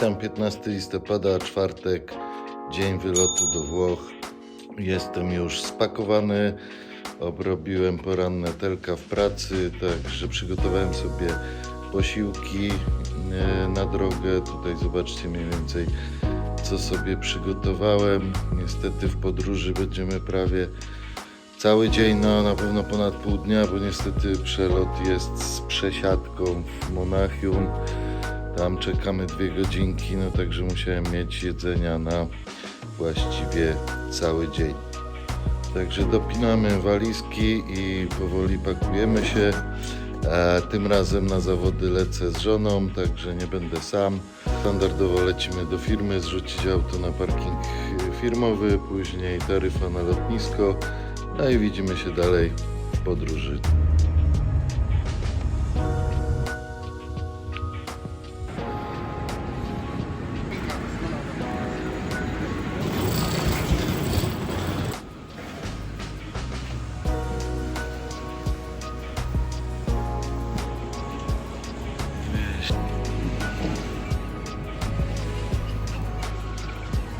Witam, 15 listopada, czwartek, dzień wylotu do Włoch. Jestem już spakowany, obrobiłem poranne telka w pracy, także przygotowałem sobie posiłki na drogę. Tutaj zobaczcie mniej więcej, co sobie przygotowałem. Niestety w podróży będziemy prawie cały dzień, no na pewno ponad pół dnia, bo niestety przelot jest z przesiadką w Monachium. Tam czekamy 2 godzinki, no także musiałem mieć jedzenia na właściwie cały dzień. Także dopinamy walizki i powoli pakujemy się. Tym razem na zawody lecę z żoną, także nie będę sam. Standardowo lecimy do firmy, zrzucić auto na parking firmowy, później taryfa na lotnisko, no i widzimy się dalej w podróży.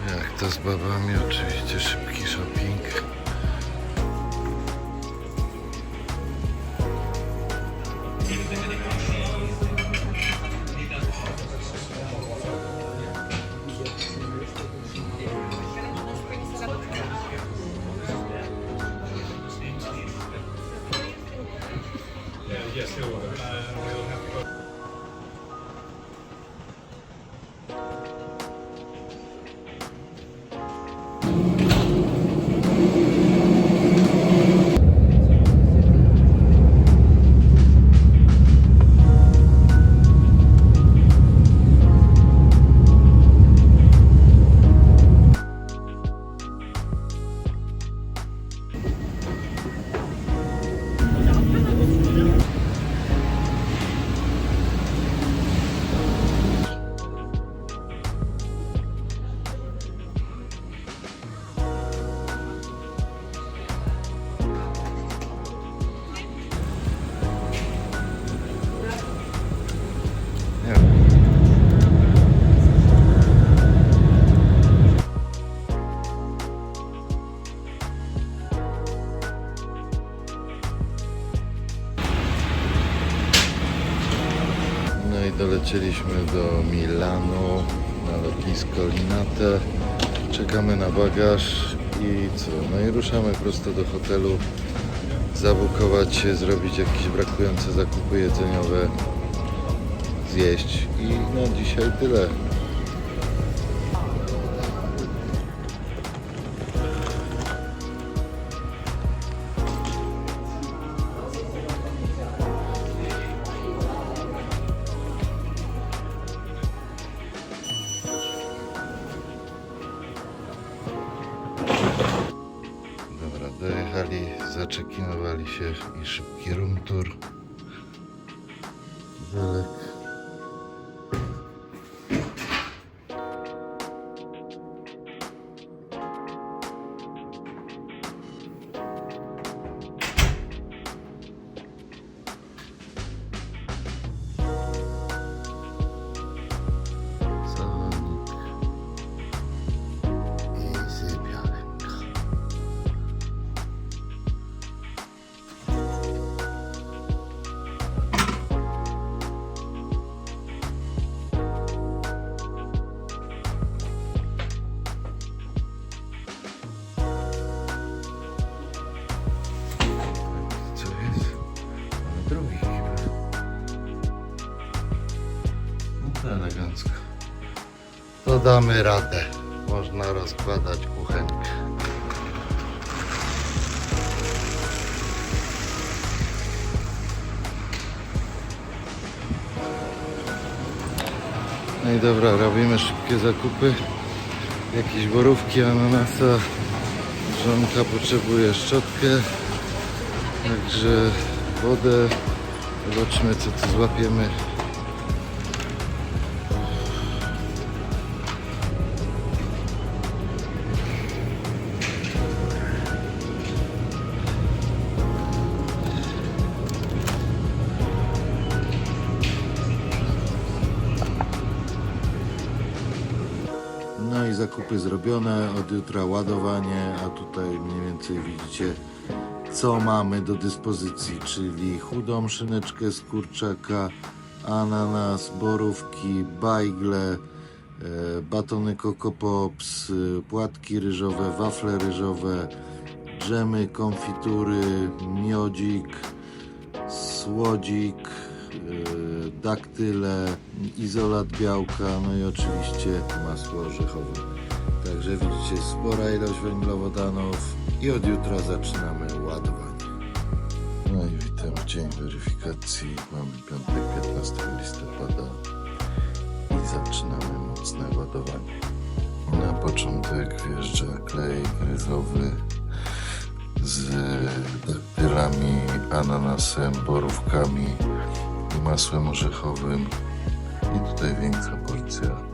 Jak to z babami, oczywiście szybki shopping. Yes, they will. We'll have to go. No i dolecieliśmy do Milanu na lotnisko Linate. Czekamy na bagaż i co? No i ruszamy prosto do hotelu, zabukować się, zrobić jakieś brakujące zakupy jedzeniowe, zjeść i na dzisiaj tyle. Dojechali, zaczekinowali się i szybki room tour. Belek. Salonik. I sypialnia. Co jest? Ale drugi chyba. No to elegancko. To damy radę. Można rozkładać kuchenkę. No i dobra, robimy szybkie zakupy. Jakieś borówki, ananasa. Żonka potrzebuje szczotkę. Także wodę. Zobaczmy, co tu złapiemy. No i zakupy zrobione, od jutra ładowanie, a tutaj mniej więcej widzicie, co mamy do dyspozycji, czyli chudą szyneczkę z kurczaka, ananas, borówki, bajgle, batony Coco Pops, płatki ryżowe, wafle ryżowe, dżemy, konfitury, miodzik, słodzik, daktyle, izolat białka, no i oczywiście masło orzechowe. Także widzicie, spora ilość węglowodanów i od jutra zaczynamy ładowanie. No i witam w dzień weryfikacji. Mamy piątek 15 listopada i zaczynamy mocne ładowanie. Na początek wjeżdża klej ryżowy z daktylami, ananasem, borówkami i masłem orzechowym. I tutaj większa porcja.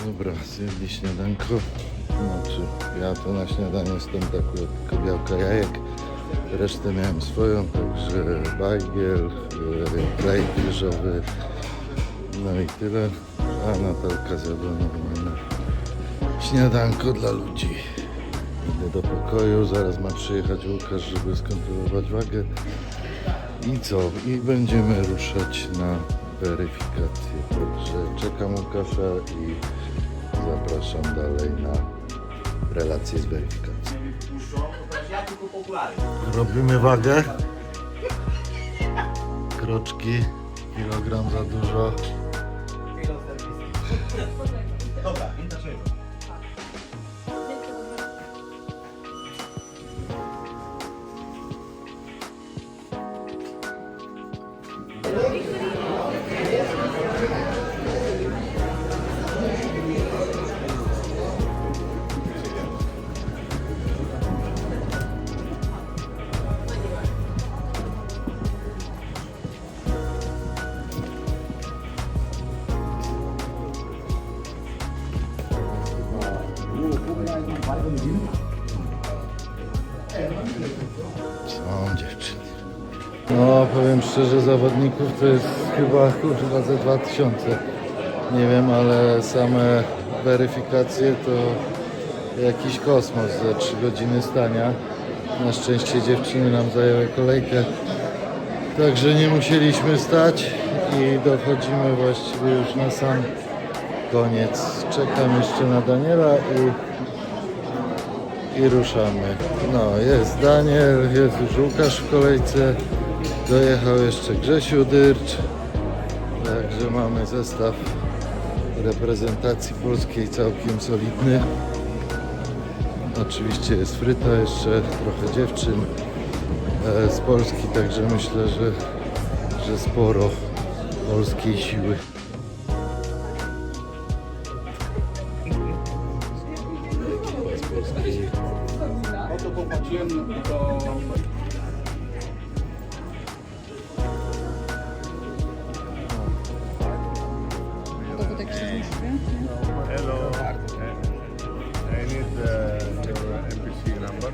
Dobra, zjedli śniadanko. Znaczy, ja to na śniadanie stąd akurat tylko białka jajek. Resztę miałem swoją, także bajgiel, klej ryżowy, no i tyle. A Natalka zjadła normalne śniadanko dla ludzi. Idę do pokoju, zaraz ma przyjechać Łukasz, żeby skontrolować wagę. I co? I będziemy ruszać na weryfikację. Także czekam Łukasza i zapraszam dalej na relację z weryfikacji. Robimy wagę. Kroczki, kilogram za dużo. Dobra, nie dlaczego? Są dziewczyny. No, powiem szczerze, zawodników to jest chyba kurwa ze 2000. Nie wiem, ale same weryfikacje to jakiś kosmos za 3 godziny stania. Na szczęście dziewczyny nam zajęły kolejkę, także nie musieliśmy stać i dochodzimy właściwie już na sam koniec. Czekam jeszcze na Daniela i ruszamy. No, jest Daniel, jest już Łukasz w kolejce, dojechał jeszcze Grzesiu Dyrcz, także mamy zestaw reprezentacji polskiej całkiem solidny. Oczywiście jest Fryta jeszcze, trochę dziewczyn z Polski, także myślę, że sporo polskiej siły. No to popatrzyłem, to... Hello. I need your NPC number.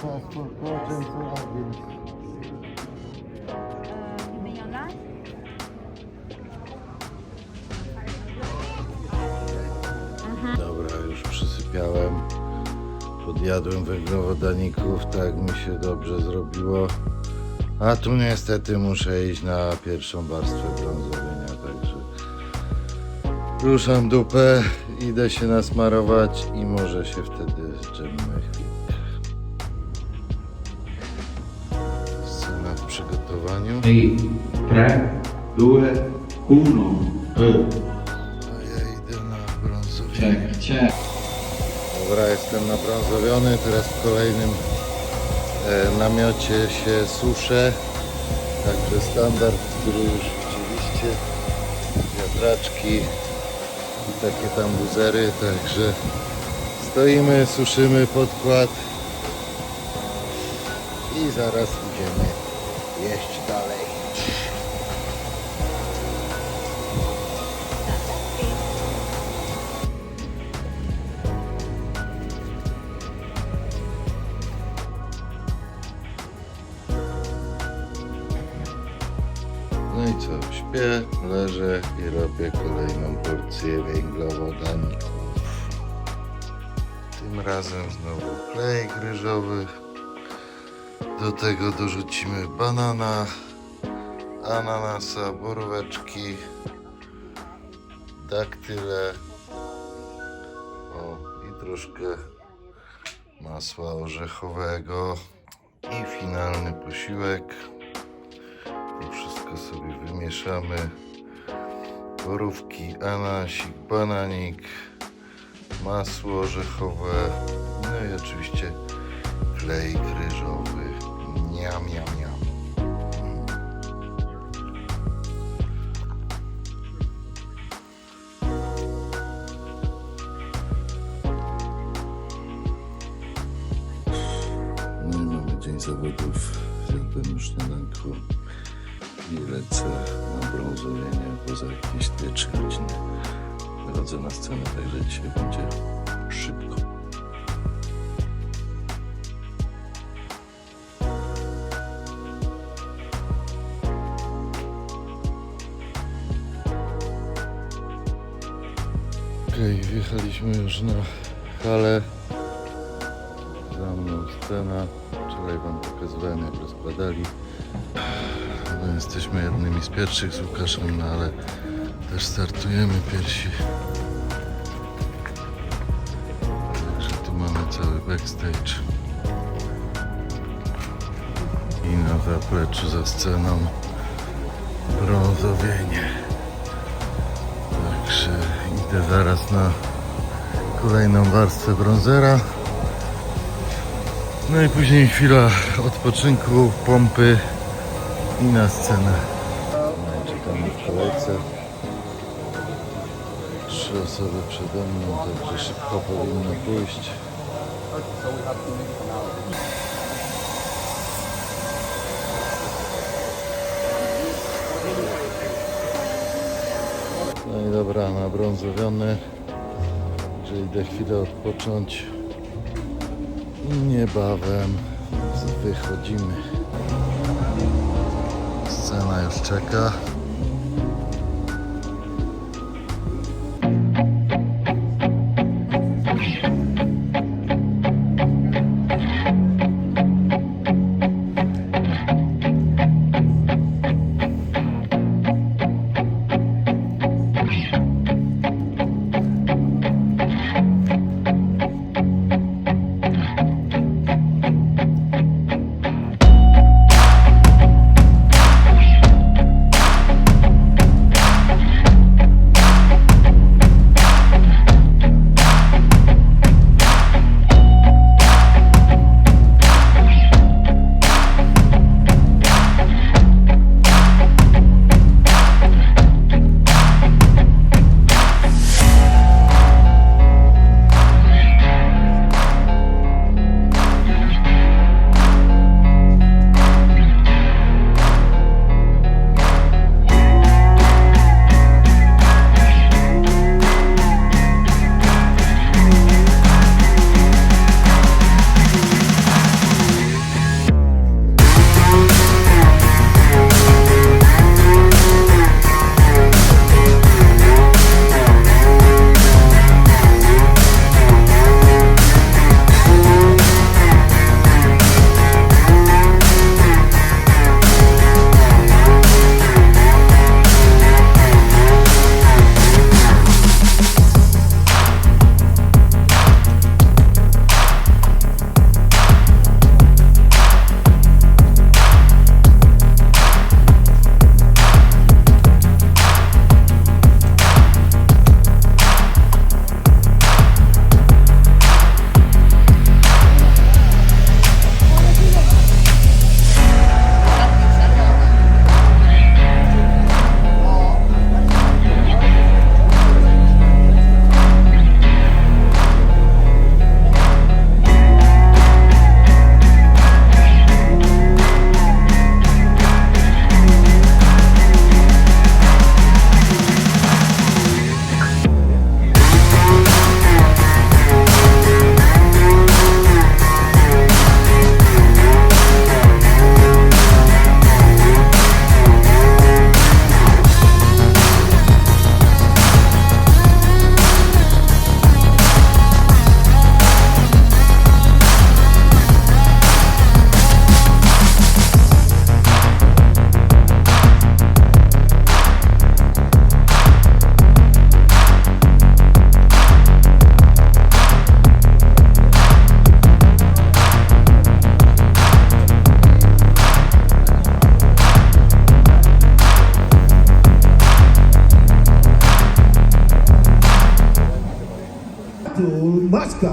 Passport Agency Agent. You mean online? Dobra, już przysypiałem. Podjadłem węglowodaników, tak mi się dobrze zrobiło. A tu niestety muszę iść na pierwszą warstwę brązowienia, także ruszam dupę, idę się nasmarować i może się wtedy zdrzemnę chwilkę. Scena w przygotowaniu. 3, 2, 1. A ja idę na brązowienie. Check. Dobra, jestem nabrązowiony, teraz w kolejnym namiocie się suszę. Także standard, który już widzieliście. Wiatraczki i takie tam buzery, także stoimy, suszymy podkład i zaraz idziemy jeść dalej. No i co, śpię, leżę i robię kolejną porcję węglowodaników. Tym razem znowu klej ryżowy. Do tego dorzucimy banana, ananasa, boróweczki, daktyle, o, i troszkę masła orzechowego i finalny posiłek. To wszystko sobie wymieszamy. Borówki, ananasik, bananik, masło orzechowe, no i oczywiście klej ryżowy. Niam, niam, niam. No i mamy dzień zawodów. Zjadłem już śniadanko i lecę na brązowienie, bo za jakieś 2-3 godziny wychodzę na scenę, także dzisiaj będzie szybko. Okej, wjechaliśmy już na halę. Za mną scena. Wczoraj wam pokazywałem, jak rozkładali. No, jesteśmy jednymi z pierwszych z Łukaszem, no ale też startujemy pierwsi. Także tu mamy cały backstage. I na zapleczu za sceną brązowienie. Także idę zaraz na kolejną warstwę brązera. No i później chwila odpoczynku, pompy i na scenę. No i czekamy w kolejce. 3 osoby przede mną, także szybko powinno pójść. No i dobra, nabrązowiony. Także idę chwilę odpocząć. I niebawem wychodzimy. Scena już czeka. Muscat.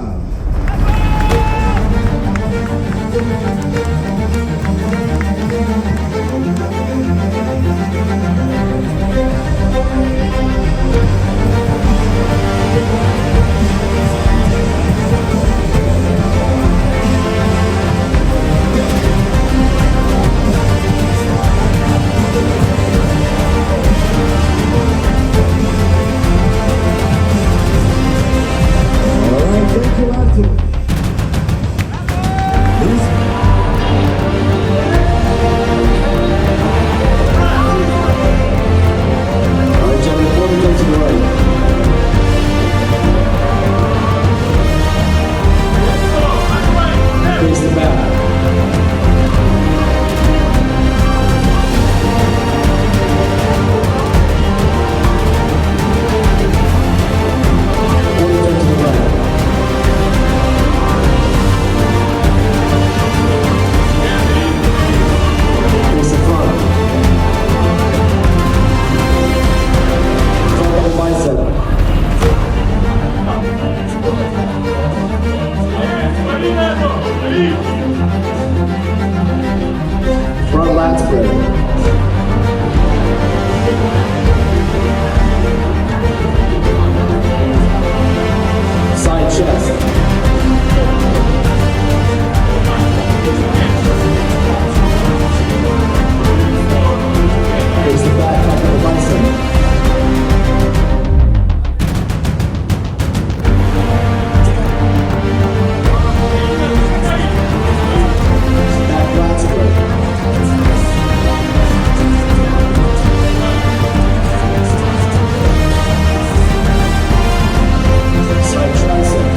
All right, thank you, Artur. All right, gentlemen, before we go to the right. Face the back. Front lat spread. Side chest. Face the back, top of the bicep. Back lat spread. Side tricep.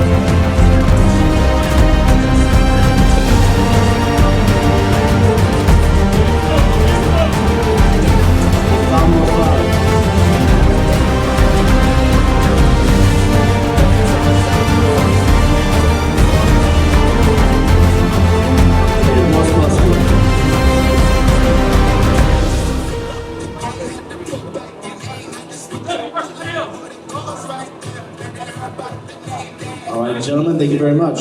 Abdominal fly. Most muscular. All right, gentlemen, thank you very much.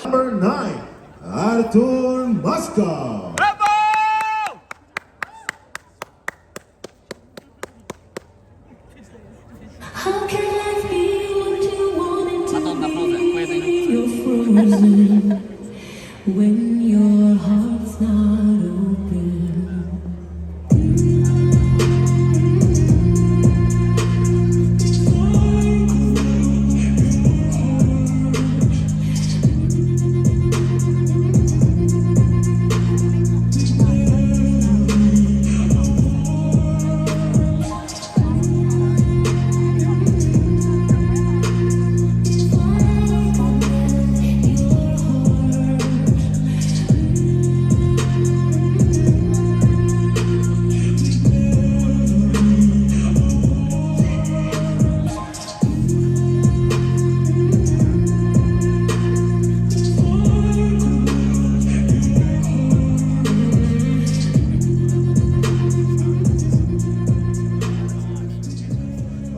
Number 9, Artur Muscat. How can life be what you want it to be? You're frozen when your heart's not open.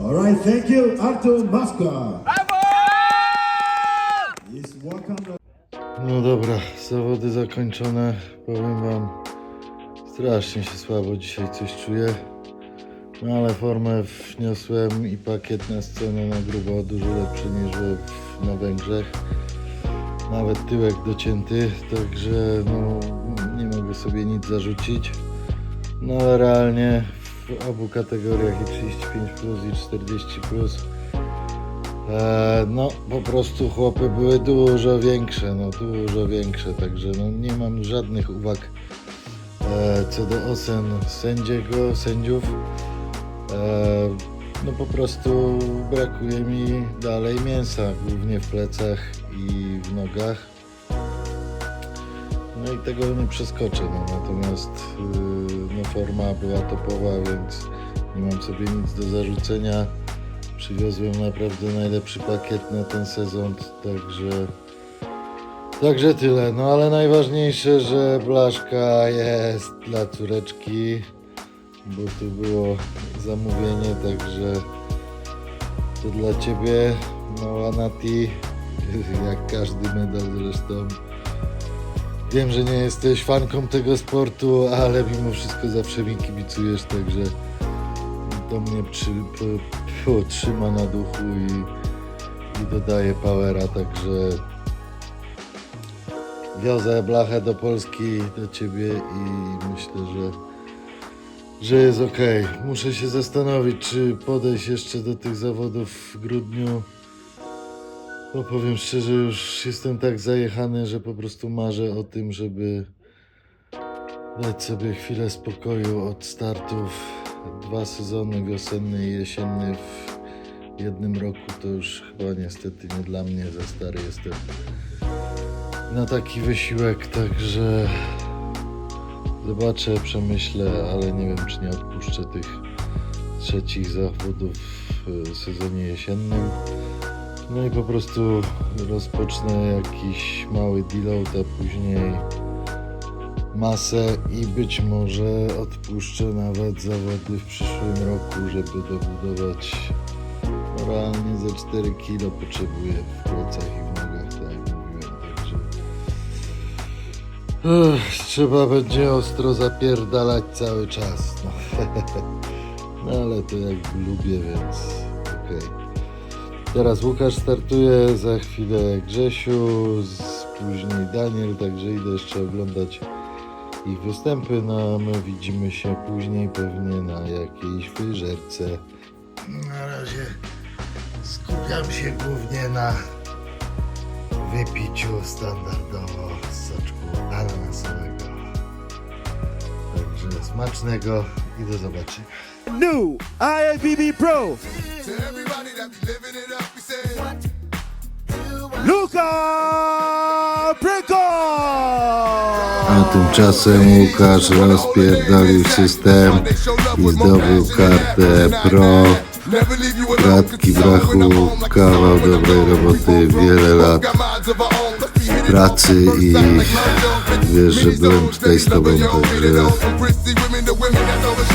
All right, thank you, Artur Muscat. Jest welcome to... No dobra, zawody zakończone. Powiem wam, strasznie się słabo dzisiaj coś czuję. No ale formę wniosłem i pakiet na scenę na grubo dużo lepszy niż na Węgrzech. Nawet tyłek docięty, także no, nie mogę sobie nic zarzucić. No ale realnie w obu kategoriach i 35+ i 40+. No po prostu chłopy były dużo większe, także no, nie mam żadnych uwag co do ocen sędziów. No po prostu brakuje mi dalej mięsa, głównie w plecach i w nogach. No i tego nie przeskoczę, no, natomiast no, forma była topowa, więc nie mam sobie nic do zarzucenia. Przywiozłem naprawdę najlepszy pakiet na ten sezon, także tyle. No ale najważniejsze, że blaszka jest dla córeczki, bo tu było zamówienie, także to dla Ciebie, mała Nati, jak każdy medal zresztą. Wiem, że nie jesteś fanką tego sportu, ale mimo wszystko zawsze mi kibicujesz, także to mnie trzyma na duchu i dodaje powera, także wiozę blachę do Polski, do ciebie i myślę, że jest okej. Muszę się zastanowić, czy podejść jeszcze do tych zawodów w grudniu. Bo powiem szczerze, już jestem tak zajechany, że po prostu marzę o tym, żeby dać sobie chwilę spokoju od startów. 2 sezony, wiosenny i jesienny w jednym roku, to już chyba niestety nie dla mnie, za stary jestem na taki wysiłek, także zobaczę, przemyślę, ale nie wiem, czy nie odpuszczę tych 3 zawodów w sezonie jesiennym. No i po prostu rozpocznę jakiś mały deload, a później masę i być może odpuszczę nawet zawody w przyszłym roku, żeby dobudować. Realnie ze 4 kilo potrzebuję w plecach i w nogach, tak jak mówiłem, także trzeba będzie ostro zapierdalać cały czas, no. No ale to jakby lubię, więc okej. Teraz Łukasz startuje, za chwilę Grzesiu, później Daniel, także idę jeszcze oglądać ich występy, no a my widzimy się później pewnie na jakiejś wyżerce. Na razie skupiam się głównie na wypiciu standardowo z soczku ananasowego. Także smacznego i do zobaczenia. New IFBB Pro. Luka Preko! A tymczasem Łukasz rozpierdolił system i zdobył kartę Pro. Kratki w rachu, kawał dobrej roboty, wiele lat pracy i wiesz, że byłem tutaj z tobą, także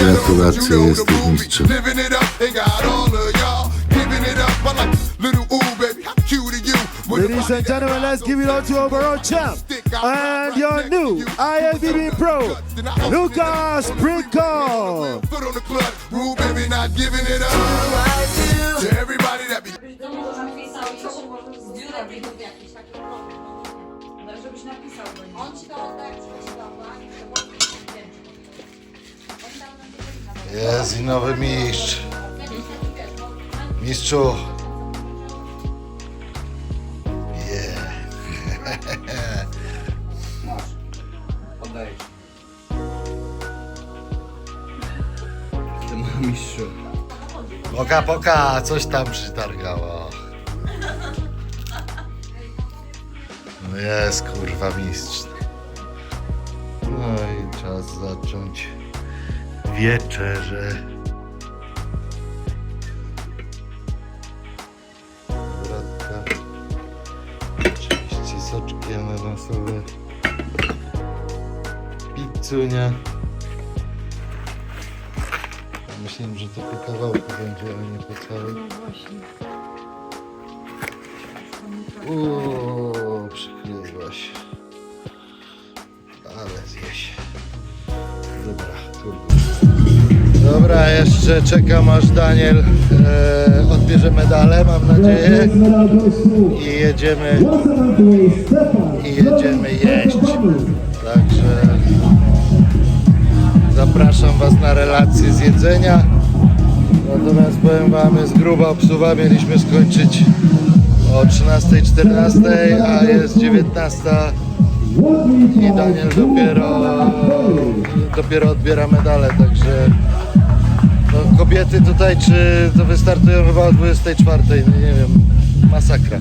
gratulacje, jesteś mistrzem. Ladies and gentlemen, let's give it on to our overall champ and your new IFBB Pro, Lucas Preko. Żebyś napisał do niego. On ci to odda, jak przychodzi do mnie, Jest i nowy mistrz. Mistrzu. Oddaję ci. Ty mistrzu. Poka, coś tam przytargało. No jest kurwa mistrz. No i czas zacząć wieczerzę. Bratka. Oczywiście soczki ananasowe. Pizzunia. Myślałem, że to po kawałku będzie, a nie po całym. No właśnie. Przykryła się. Ale zjeść. Dobra, kurde. Dobra, jeszcze czekam aż Daniel odbierze medale, mam nadzieję. I jedziemy jeść. Także zapraszam was na relacje z jedzenia. Natomiast powiem wam, jest gruba obsuwa, mieliśmy skończyć o 13:14, a jest 19:00 i Daniel dopiero odbiera medale, także no, kobiety tutaj czy to wystartują chyba o 24:00, no, nie wiem, masakra.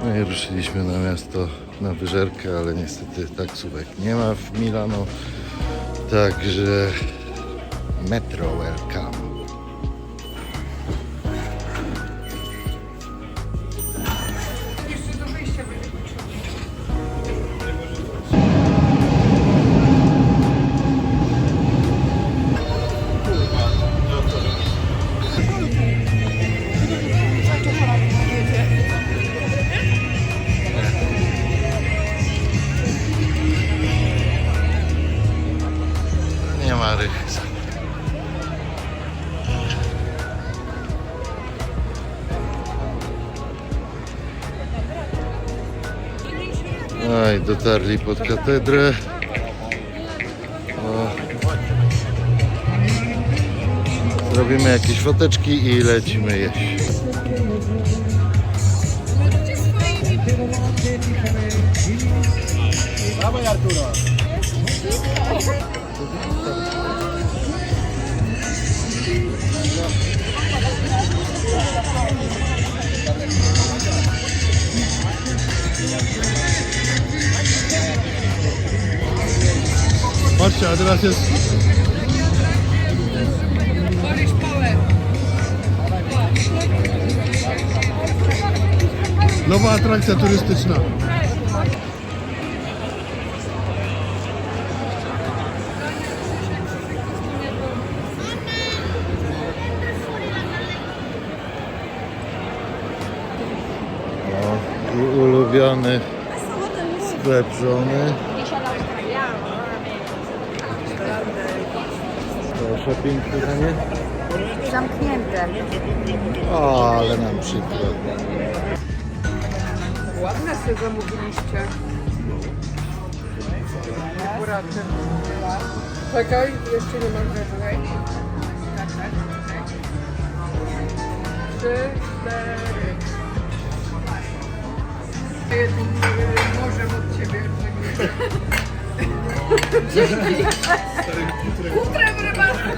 No i ruszyliśmy na miasto na wyżerkę, ale niestety taksówek nie ma w Milano, także metro welcome. Aj, dotarli pod katedrę. O. Zrobimy jakieś foteczki i lecimy jeść. Dawaj, Arturo. Patrzcie, a teraz jest... Nowa atrakcja turystyczna. I ulubiony sklep żony. Proszę, pięknie, nie? Zamknięte. O, ale nam przykro. Ładne sobie zamówiliście. Akurat. Czekaj, jeszcze nie mam czekaj. Trzy, cztery. Może od ciebie. Kutrem rybacką.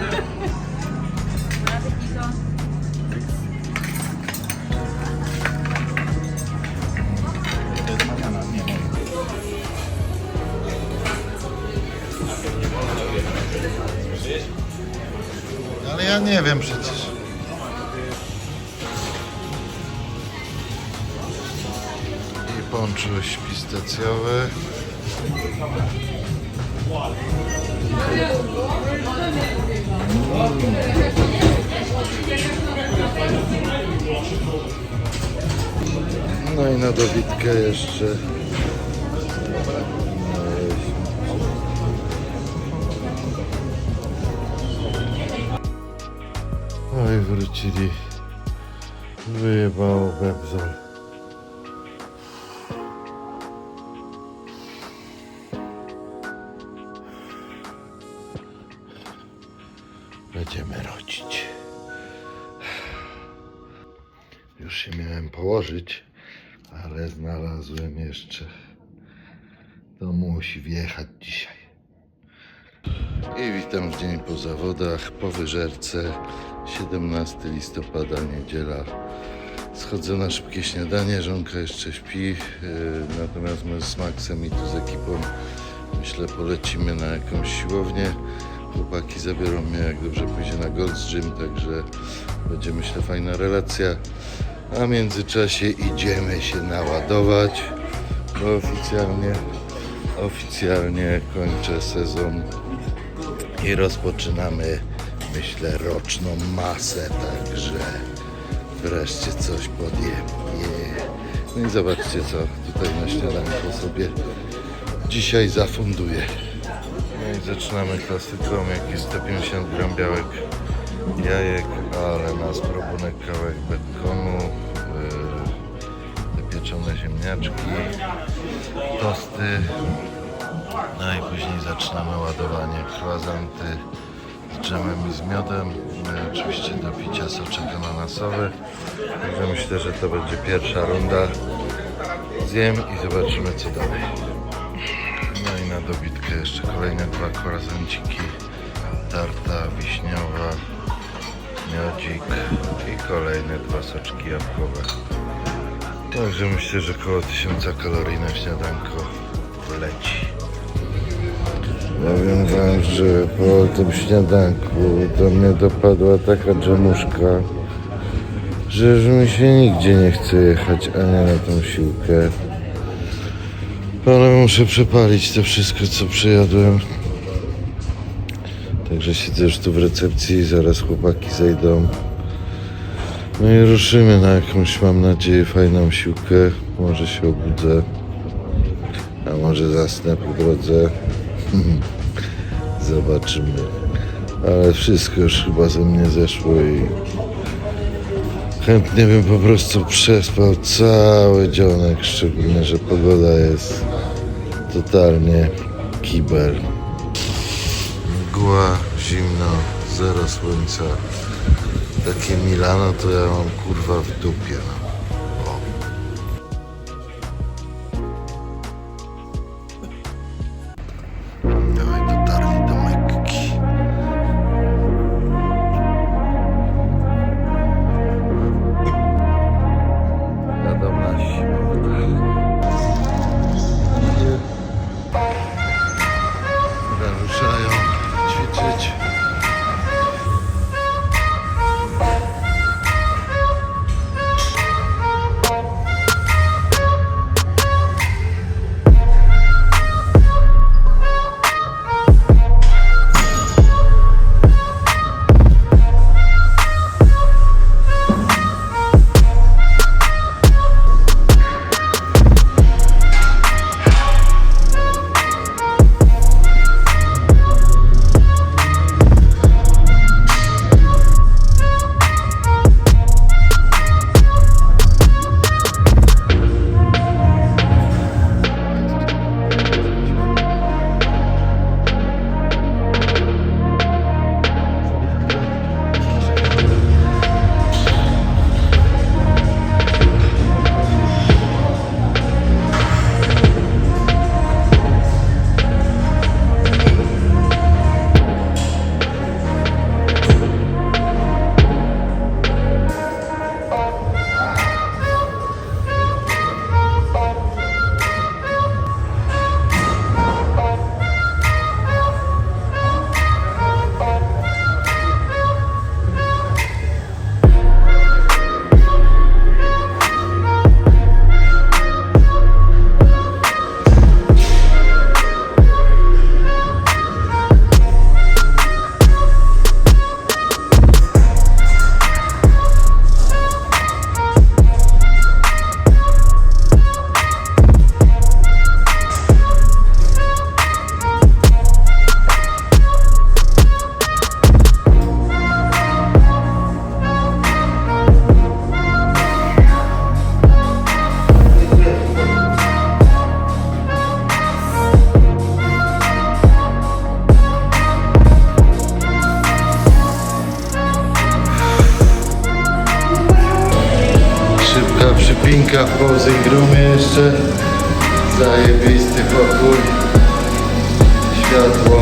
Ale ja nie wiem przecież. I ponczuś pistacjowy. No i na dobitkę jeszcze. Oj, wrócili. Wyjebało bebzol. Będziemy rodzić. Już się miałem położyć, ale znalazłem jeszcze. To musi wjechać dzisiaj. I witam w dzień po zawodach, po wyżerce. 17 listopada, niedziela. Schodzę na szybkie śniadanie, żonka jeszcze śpi. Natomiast my z Maxem i tu z ekipą, myślę, polecimy na jakąś siłownię. Chłopaki zabiorą mnie, jak dobrze pójdzie, na Gold's Gym, także będzie, myślę, fajna relacja. A w międzyczasie idziemy się naładować, bo oficjalnie kończę sezon i rozpoczynamy, myślę, roczną masę, także wreszcie coś podjem. No i zobaczcie, co tutaj na śniadanko sobie dzisiaj zafunduję. No i zaczynamy klasyką, jakieś 150 gram białek, jajek, ale na spróbunek kawałek bekonu, te pieczone ziemniaczki, tosty. No i później zaczynamy ładowanie, croissanty z dżemem i z miodem. No i oczywiście do picia soczek ananasowy. Także myślę, że to będzie pierwsza runda. Zjem i zobaczymy, co dalej. No i na dobitkę jeszcze kolejne 2 croissanciki, tarta wiśniowa, miodzik i kolejne 2 soczki jabłkowe. Także myślę, że około 1000 kalorii na śniadanko leci. Powiem wam, że po tym śniadanku do mnie dopadła taka dżemuszka, że już mi się nigdzie nie chce jechać ani na tą siłkę. Ale muszę przepalić to wszystko, co przejadłem. Także siedzę już tu w recepcji i zaraz chłopaki zejdą. No i ruszymy na jakąś, mam nadzieję, fajną siłkę. Może się obudzę, a może zasnę po drodze. Zobaczymy. Ale wszystko już chyba ze mnie zeszło i chętnie bym po prostu przespał cały dzionek, szczególnie, że pogoda jest totalnie kibel. Mgła, zimno, zero słońca. Takie Milano to ja mam kurwa w dupie. No. O. No i dotarli do Mekki. Jadą nasi. Ruszają ćwiczyć. Przypinka w posing roomie jeszcze. Zajebisty pokój. Światło,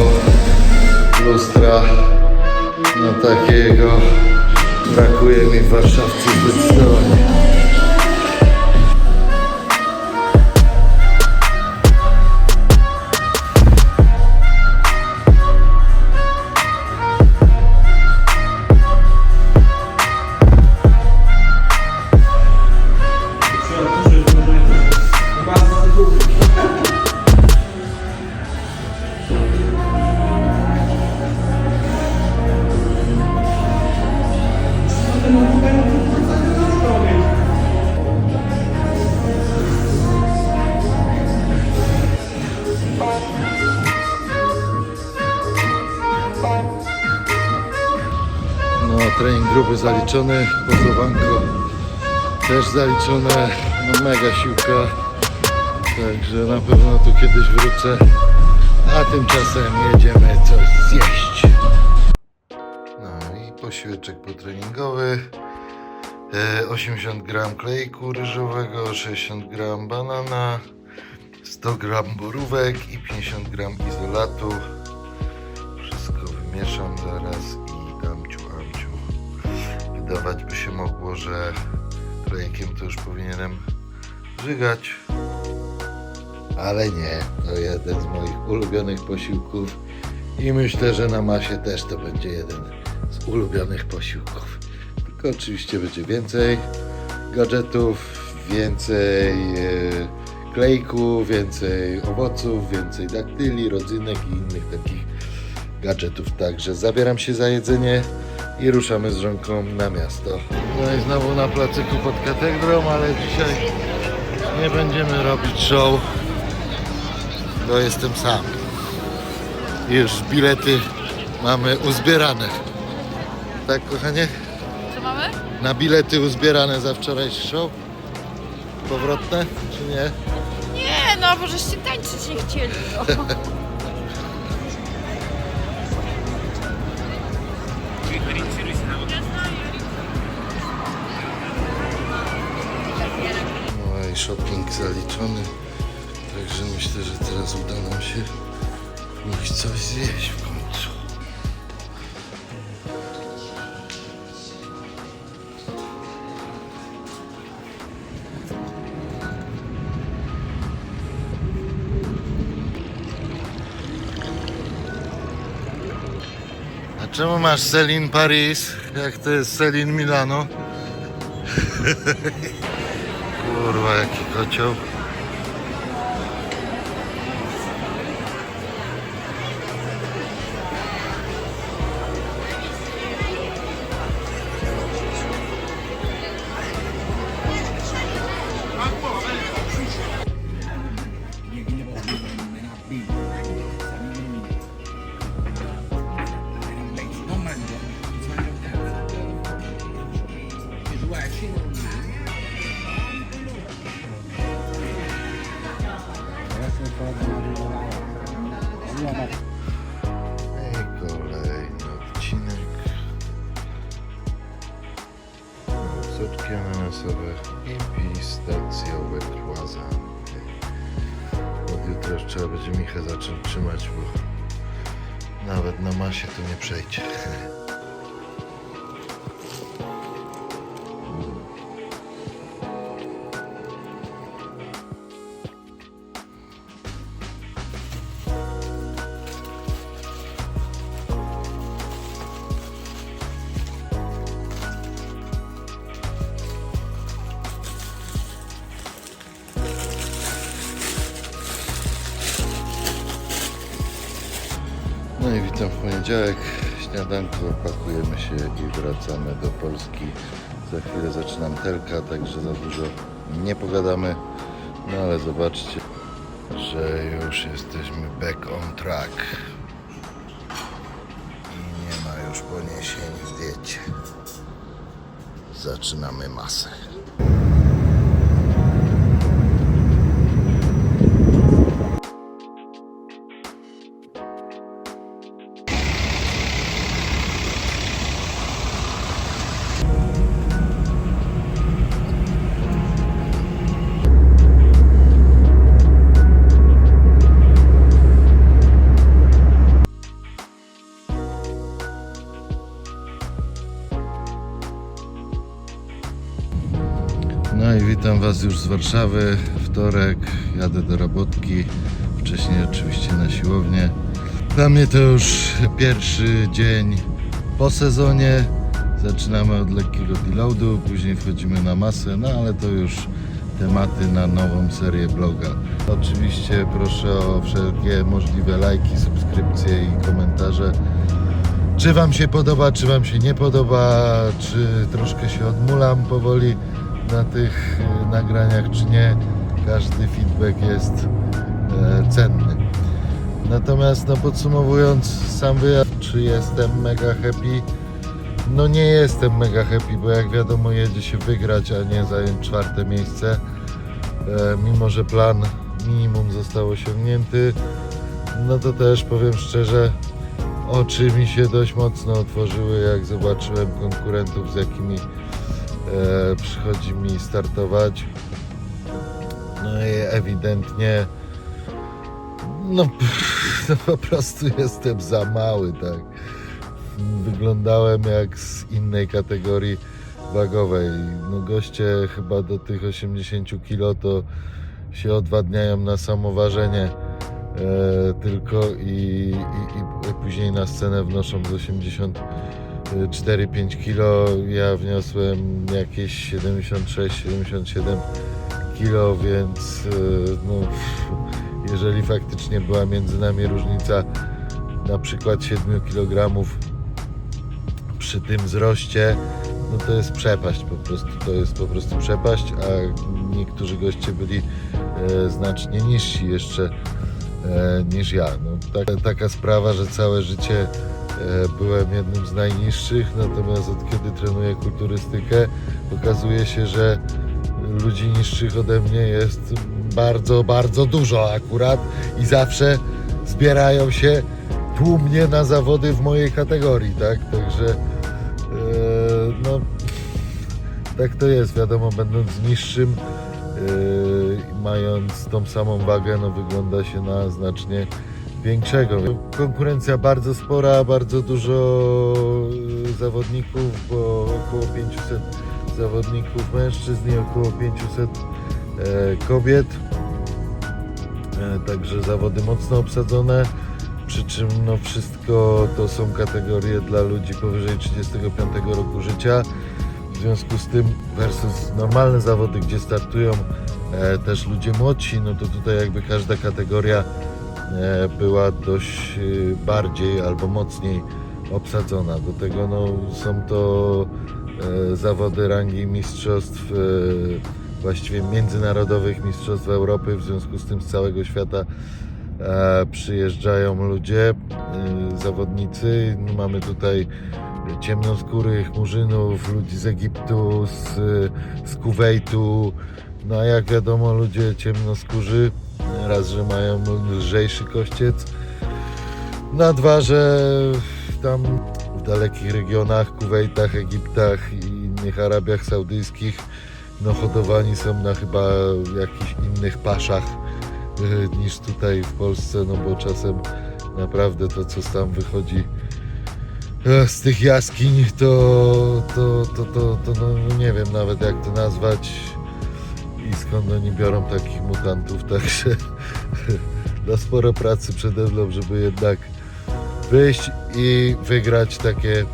lustra. No takiego brakuje mi w Warszawce zdecydowanie. Trening grupy zaliczony, pozowanko też zaliczone, no mega siłka, także na pewno tu kiedyś wrócę, a tymczasem jedziemy coś zjeść. No i posiłeczek potreningowy, 80 gram klejku ryżowego, 60 gram banana, 100 gram borówek i 50 gram izolatu. Wszystko wymieszam zaraz i wydawać by się mogło, że klejkiem to już powinienem żygać, ale nie, to jeden z moich ulubionych posiłków i myślę, że na masie też to będzie jeden z ulubionych posiłków. Tylko oczywiście będzie więcej gadżetów, więcej klejku, więcej owoców, więcej daktyli, rodzynek i innych takich gadżetów. Także zabieram się za jedzenie i ruszamy z żonką na miasto. No i znowu na placyku pod katedrą, ale dzisiaj nie będziemy robić show, bo jestem sam. Już bilety mamy uzbierane. Tak, kochanie? Co mamy? Na bilety uzbierane za wczorajszy show? Powrotne, czy nie? Nie, no, bo żeście tańczyć nie chcieli, no. No i shopping zaliczony. Także myślę, że teraz uda nam się pójść coś zjeść w końcu. A czemu masz Celine Paris, jak to jest Celine Milano? Kurwa, jaki kocioł. I kolejny odcinek. Soczki ananasowe i pistacjowe croissant. Od jutra już trzeba będzie Michę zacząć trzymać, bo nawet na masie to nie przejdzie. No i witam w poniedziałek. Śniadanko, pakujemy się i wracamy do Polski. Za chwilę zaczynam telka, także za dużo nie pogadamy. No ale zobaczcie, że już jesteśmy back on track. I nie ma już poniesień w diecie. Zaczynamy masę. No i witam Was już z Warszawy. Wtorek, jadę do robotki. Wcześniej oczywiście na siłownię. Dla mnie to już pierwszy dzień po sezonie. Zaczynamy od lekkiego deloadu, później wchodzimy na masę, no ale to już tematy na nową serię bloga. Oczywiście proszę o wszelkie możliwe lajki, subskrypcje i komentarze. Czy Wam się podoba, czy Wam się nie podoba, czy troszkę się odmulam powoli na tych nagraniach, czy nie. Każdy feedback jest cenny. Natomiast no, podsumowując sam wyjazd, czy jestem mega happy? No nie jestem mega happy, bo jak wiadomo jedzie się wygrać, a nie zająć 4. miejsce. Mimo że plan minimum został osiągnięty, no to też powiem szczerze, oczy mi się dość mocno otworzyły, jak zobaczyłem konkurentów, z jakimi przychodzi mi startować. No i ewidentnie no po prostu jestem za mały, tak. Wyglądałem jak z innej kategorii wagowej. No goście chyba do tych 80 kg to się odwadniają na samoważenie tylko i później na scenę wnoszą z 84-5 kg. Ja wniosłem jakieś 76-77 kg, więc no, jeżeli faktycznie była między nami różnica na przykład 7 kg przy tym wzroście, no to jest przepaść po prostu, to jest po prostu przepaść, a niektórzy goście byli znacznie niżsi jeszcze niż ja. No, taka sprawa, że całe życie byłem jednym z najniższych, natomiast od kiedy trenuję kulturystykę, okazuje się, że ludzi niższych ode mnie jest bardzo, bardzo dużo akurat i zawsze zbierają się tłumnie na zawody w mojej kategorii, tak? Także no tak to jest, wiadomo, będąc niższym, mając tą samą wagę, no wygląda się na znacznie większego. Konkurencja bardzo spora, bardzo dużo zawodników, bo około 500 zawodników mężczyzn i około 500 kobiet. Także zawody mocno obsadzone, przy czym no wszystko to są kategorie dla ludzi powyżej 35 roku życia. W związku z tym versus normalne zawody, gdzie startują też ludzie młodsi, no to tutaj jakby każda kategoria była dość bardziej albo mocniej obsadzona. Do tego no, są to zawody rangi mistrzostw, właściwie międzynarodowych mistrzostw Europy, w związku z tym z całego świata przyjeżdżają ludzie, zawodnicy. Mamy tutaj ciemnoskórych Murzynów, ludzi z Egiptu, z Kuwejtu. No a jak wiadomo, ludzie ciemnoskórzy raz, że mają lżejszy kościec, na dwa, że tam w dalekich regionach, Kuwejtach, Egiptach i innych Arabiach Saudyjskich no hodowani są na chyba jakichś innych paszach niż tutaj w Polsce, no bo czasem naprawdę to, co tam wychodzi z tych jaskiń, to no nie wiem nawet jak to nazwać i skąd oni biorą takich mutantów, także da sporo pracy przede mną, żeby jednak wyjść i wygrać takie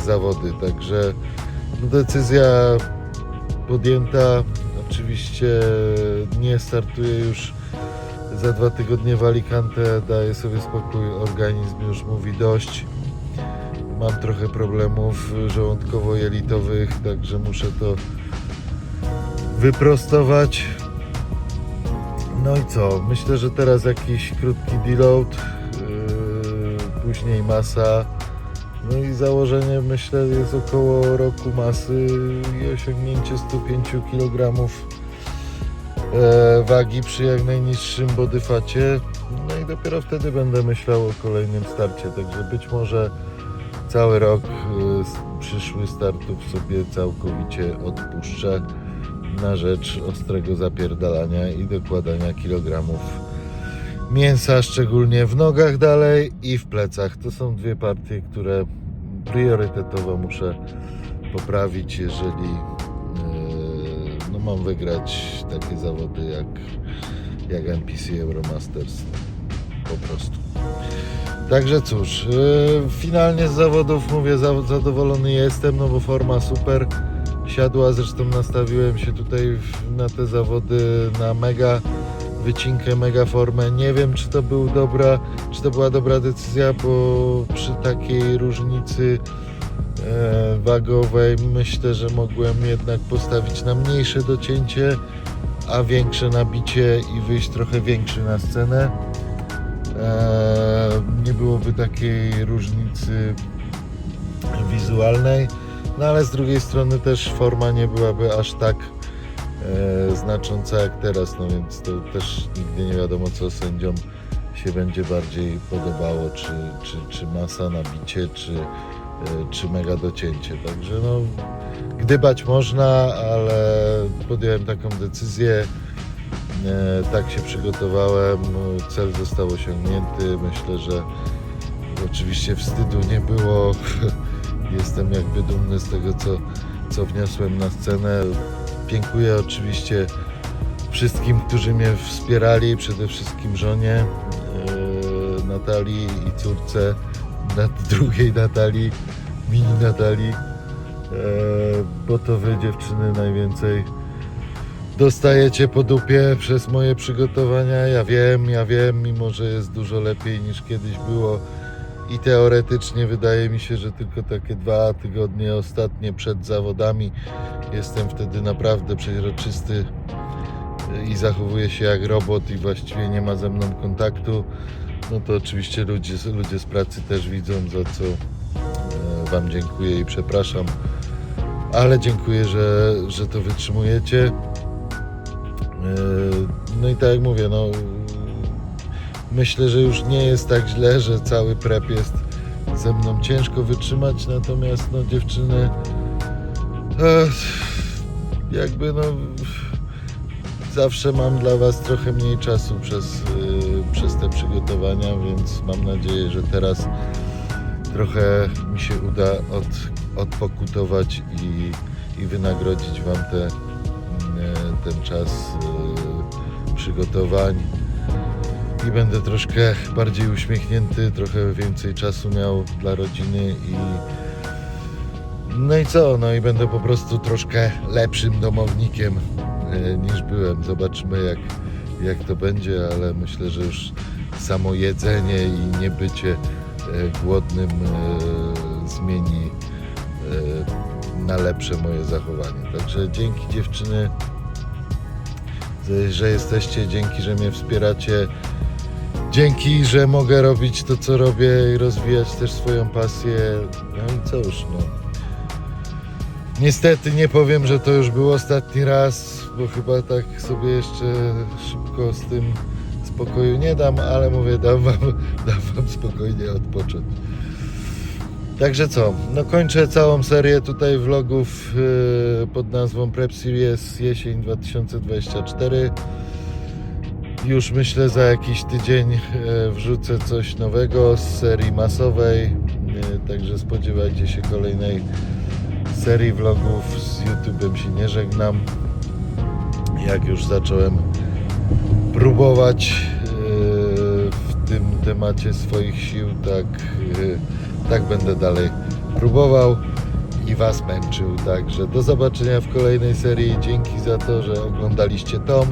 zawody, także no, decyzja podjęta. Oczywiście nie startuję już za 2 tygodnie w Alicante, daję sobie spokój, organizm już mówi dość. Mam trochę problemów żołądkowo-jelitowych, także muszę to wyprostować. No i co? Myślę, że teraz jakiś krótki deload, później masa. No i założenie, myślę, jest około roku masy i osiągnięcie 105 kg wagi przy jak najniższym bodyfacie. No i dopiero wtedy będę myślał o kolejnym starcie, także być może cały rok przyszły startów sobie całkowicie odpuszczę na rzecz ostrego zapierdalania i dokładania kilogramów mięsa, szczególnie w nogach dalej i w plecach. To są dwie partie, które priorytetowo muszę poprawić, jeżeli no, mam wygrać takie zawody jak NPC Euromasters po prostu. Także cóż, finalnie z zawodów mówię, zadowolony jestem, no bo forma super siadła, zresztą nastawiłem się tutaj na te zawody na mega wycinkę, mega formę. Nie wiem, czy to była dobra decyzja, bo przy takiej różnicy wagowej myślę, że mogłem jednak postawić na mniejsze docięcie, a większe nabicie i wyjść trochę większy na scenę. Nie byłoby takiej różnicy wizualnej, no ale z drugiej strony też forma nie byłaby aż tak znacząca jak teraz, no więc to też nigdy nie wiadomo, co sędziom się będzie bardziej podobało, czy masa, nabicie, czy mega docięcie. Także no, gdybać można, ale podjąłem taką decyzję, tak się przygotowałem, cel został osiągnięty. Myślę, że oczywiście wstydu nie było. Jestem jakby dumny z tego, co wniosłem na scenę. Dziękuję oczywiście wszystkim, którzy mnie wspierali, przede wszystkim żonie Natalii i córce drugiej Natalii, mini Natalii, bo to wy, dziewczyny, najwięcej dostajecie po dupie przez moje przygotowania. Ja wiem, mimo że jest dużo lepiej niż kiedyś było i teoretycznie wydaje mi się, że tylko takie 2 tygodnie ostatnie przed zawodami jestem wtedy naprawdę przeźroczysty i zachowuję się jak robot i właściwie nie ma ze mną kontaktu. No to oczywiście ludzie z pracy też widzą, za co Wam dziękuję i przepraszam. ale dziękuję, że to wytrzymujecie. No i tak jak mówię, no myślę, że już nie jest tak źle, że cały prep jest ze mną ciężko wytrzymać, natomiast no dziewczyny jakby no zawsze mam dla was trochę mniej czasu przez te przygotowania, więc mam nadzieję, że teraz trochę mi się uda odpokutować i wynagrodzić wam ten czas przygotowań i będę troszkę bardziej uśmiechnięty, trochę więcej czasu miał dla rodziny no i co, no i będę po prostu troszkę lepszym domownikiem niż byłem. Zobaczymy jak to będzie, ale myślę, że już samo jedzenie i niebycie głodnym zmieni na lepsze moje zachowanie. Także dzięki dziewczyny, że jesteście, dzięki, że mnie wspieracie, dzięki, że mogę robić to, co robię i rozwijać też swoją pasję. No i cóż, no. Niestety nie powiem, że to już był ostatni raz, bo chyba tak sobie jeszcze szybko z tym spokoju nie dam, ale mówię, dam wam spokojnie odpocząć. Także co, no kończę całą serię tutaj vlogów pod nazwą Prep Series jesień 2024. Już myślę za jakiś tydzień wrzucę coś nowego z serii masowej, także spodziewajcie się kolejnej serii vlogów. Z YouTube'em się nie żegnam. Jak już zacząłem próbować w tym temacie swoich sił, tak będę dalej próbował i was męczył. Także do zobaczenia w kolejnej serii. Dzięki za to, że oglądaliście Tom.